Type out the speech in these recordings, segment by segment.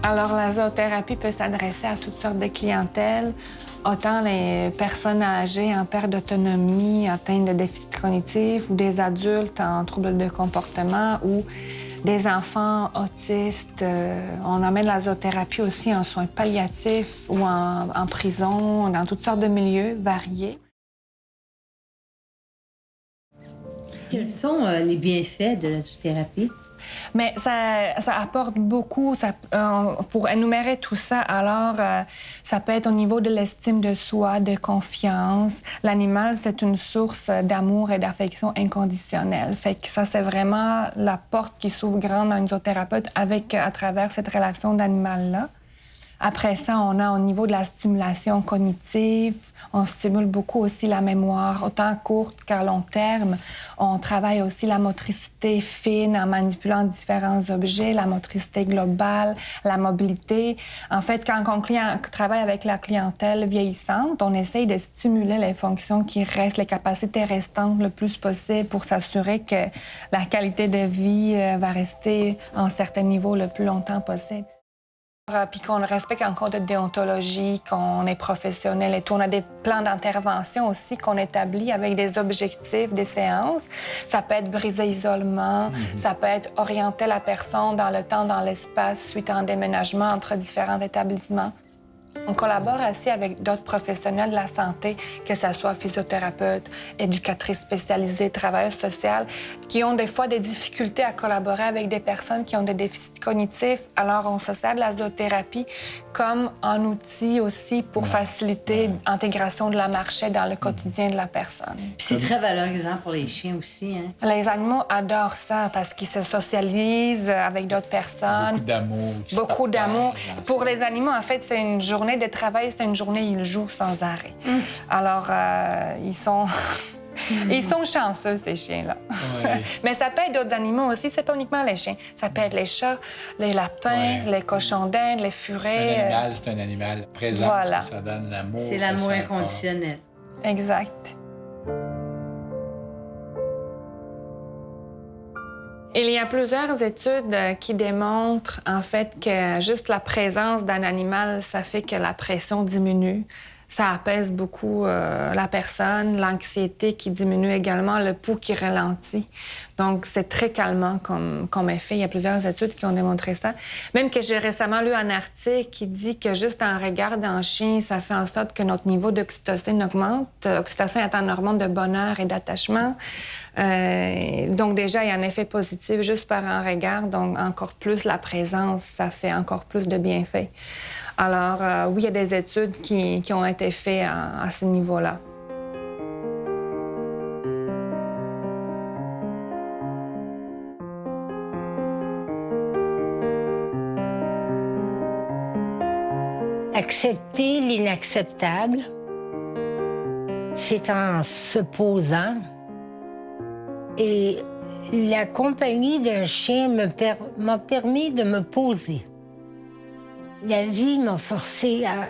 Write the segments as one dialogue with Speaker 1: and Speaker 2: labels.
Speaker 1: Alors, la zoothérapie peut s'adresser à toutes sortes de clientèles, autant les personnes âgées en perte d'autonomie, atteintes de déficit cognitif, ou des adultes en troubles de comportement, ou des enfants autistes. On emmène la zoothérapie aussi en soins palliatifs ou en prison, dans toutes sortes de milieux variés.
Speaker 2: Quels sont les bienfaits de la zoothérapie?
Speaker 1: Mais ça apporte beaucoup. Pour énumérer tout ça, alors, ça peut être au niveau de l'estime de soi, de confiance. L'animal, c'est une source d'amour et d'affection inconditionnelle. Fait que ça, c'est vraiment la porte qui s'ouvre grande dans une zoothérapeute à travers cette relation d'animal-là. Après ça, on a au niveau de la stimulation cognitive, on stimule beaucoup aussi la mémoire, autant courte qu'à long terme. On travaille aussi la motricité fine en manipulant différents objets, la motricité globale, la mobilité. En fait, quand on travaille avec la clientèle vieillissante, on essaye de stimuler les fonctions qui restent, les capacités restantes le plus possible pour s'assurer que la qualité de vie va rester en certains niveaux le plus longtemps possible. Puis qu'on respecte en code de déontologie, qu'on est professionnel et tout. On a des plans d'intervention aussi qu'on établit avec des objectifs, des séances. Ça peut être briser l'isolement, ça peut être orienter la personne dans le temps, dans l'espace, suite à un déménagement entre différents établissements. On collabore aussi avec d'autres professionnels de la santé, que ce soit physiothérapeutes, éducatrices spécialisées, travailleurs sociaux, qui ont des fois des difficultés à collaborer avec des personnes qui ont des déficits cognitifs. Alors, on se sert de la zoothérapie comme un outil aussi pour faciliter l'intégration de la marche dans le quotidien de la personne.
Speaker 2: Puis c'est très valorisant pour les chiens aussi, hein?
Speaker 1: Les animaux adorent ça parce qu'ils se socialisent avec d'autres personnes.
Speaker 3: Beaucoup d'amour.
Speaker 1: Beaucoup d'amour. Pour les animaux, en fait, c'est une journée de travail, c'est une journée où ils jouent sans arrêt. Alors, ils sont chanceux, ces chiens-là.
Speaker 3: Ouais.
Speaker 1: Mais ça peut être d'autres animaux aussi, c'est pas uniquement les chiens. Ça peut être les chats, les lapins, les cochons d'Inde, les furets.
Speaker 3: Un animal, c'est un animal présent,
Speaker 1: Voilà.
Speaker 3: parce que ça donne l'amour.
Speaker 2: C'est l'amour inconditionnel.
Speaker 1: Exact. Il y a plusieurs études qui démontrent, en fait, que juste la présence d'un animal, ça fait que la pression diminue. Ça apaise beaucoup la personne, l'anxiété qui diminue également, le pouls qui ralentit. Donc, c'est très calmant comme effet. Il y a plusieurs études qui ont démontré ça. Même que j'ai récemment lu un article qui dit que juste en regard d'un chien, ça fait en sorte que notre niveau d'oxytocine augmente. Oxytocine est un hormone de bonheur et d'attachement. Donc, déjà, il y a un effet positif juste par un regard. Donc, encore plus la présence, ça fait encore plus de bienfaits. Alors, oui, il y a des études qui ont été faites à ce niveau-là.
Speaker 4: Accepter l'inacceptable, c'est en se posant. Et la compagnie d'un chien m'a permis de me poser. La vie m'a forcée à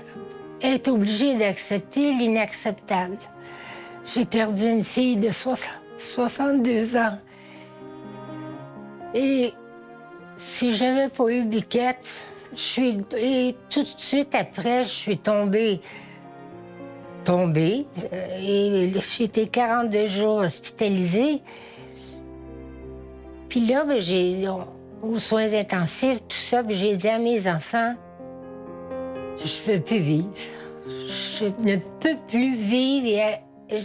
Speaker 4: être obligée d'accepter l'inacceptable. J'ai perdu une fille de 62 ans. Et si je n'avais pas eu Biquette, et tout de suite après, je suis tombée. Et j'ai été 42 jours hospitalisée. Puis là, aux soins intensifs, tout ça, puis j'ai dit à mes enfants, je ne veux plus vivre. Je ne peux plus vivre. Il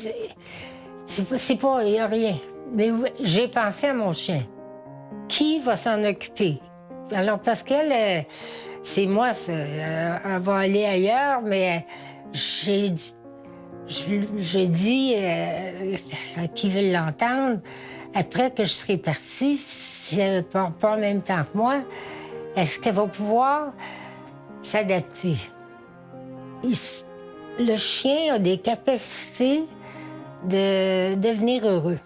Speaker 4: n'y a rien. Mais j'ai pensé à mon chien. Qui va s'en occuper? Alors, parce qu'elle, c'est moi, elle va aller ailleurs, mais j'ai dit à qui veut l'entendre, après que je serai partie, si elle ne part pas en même temps que moi, est-ce qu'elle va pouvoir s'adapter? Le chien a des capacités de devenir heureux.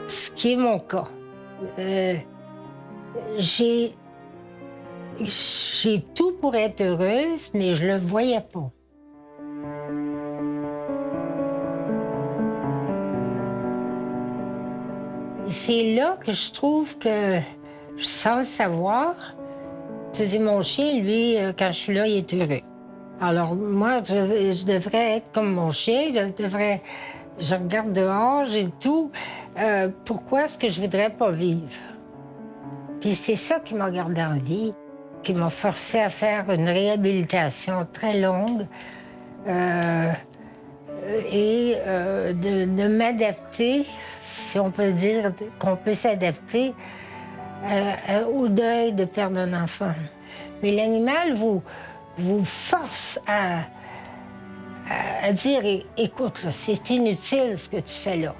Speaker 4: Ce qui est mon cas. J'ai tout pour être heureuse, mais je le voyais pas. C'est là que je trouve que, sans le savoir, Je dis, mon chien, lui, quand je suis là, il est heureux. Alors, moi, je devrais être comme mon chien. Je regarde dehors, j'ai le tout. Pourquoi est-ce que je voudrais pas vivre? Puis c'est ça qui m'a gardé en vie, qui m'a forcé à faire une réhabilitation très longue et de m'adapter, si on peut dire qu'on peut s'adapter au deuil de perdre un enfant. Mais l'animal vous force à dire, écoute, là, c'est inutile ce que tu fais là.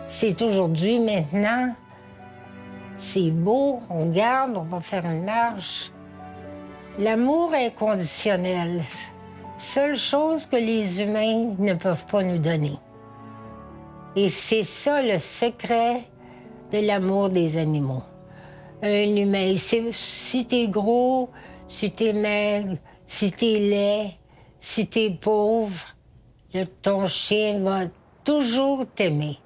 Speaker 4: C'est aujourd'hui, maintenant, c'est beau, on garde, on va faire une marche. L'amour inconditionnel, seule chose que les humains ne peuvent pas nous donner. Et c'est ça le secret de l'amour des animaux. Un humain, si t'es gros, si t'es maigre, si t'es laid, si t'es pauvre, ton chien va toujours t'aimer.